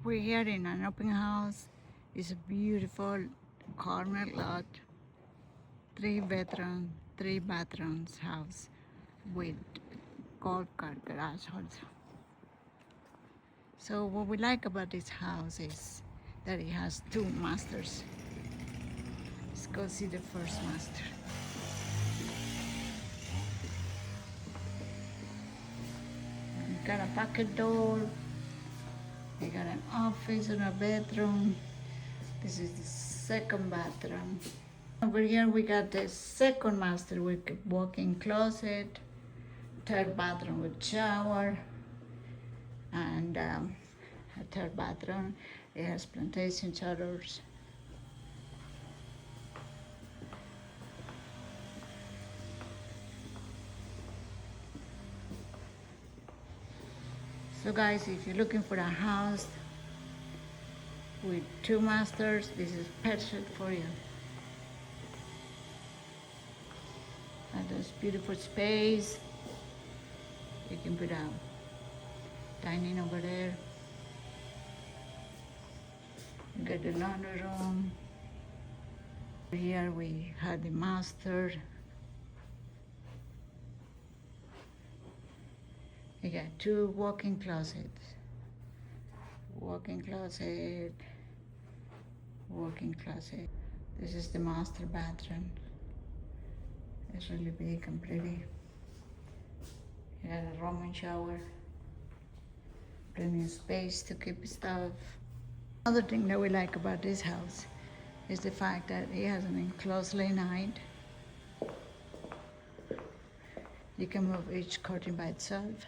We're here in an open house. It's a beautiful corner lot, 3 bedroom, 3 bathrooms house with golf cart garage also. So what we like about this house is that it has 2 masters. Let's go see the first master. We got a pocket door. We got an office and a bedroom. This is the second bathroom. Over here we got the second master with walk-in closet, third bathroom with shower, and a third bathroom. It has plantation shutters. So guys, if you're looking for a house with 2 masters, this is perfect for you. And there's beautiful space. You can put a dining over there. You got the laundry room. Here we have the master. You got 2 walk-in closets. Walk-in closet. Walk-in closet. This is the master bathroom. It's really big and pretty. You got a Roman shower. Plenty of space to keep stuff. Another thing that we like about this house is the fact that it has an enclosed lanai. You can move each curtain by itself.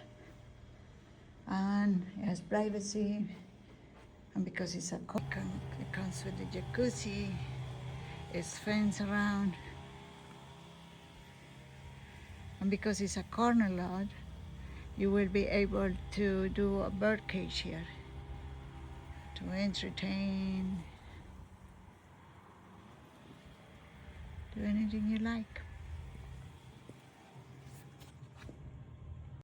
And it has privacy. And because it's a it comes with the jacuzzi. It's fenced around. And because it's a corner lot, you will be able to do a bird cage here to entertain, do anything you like.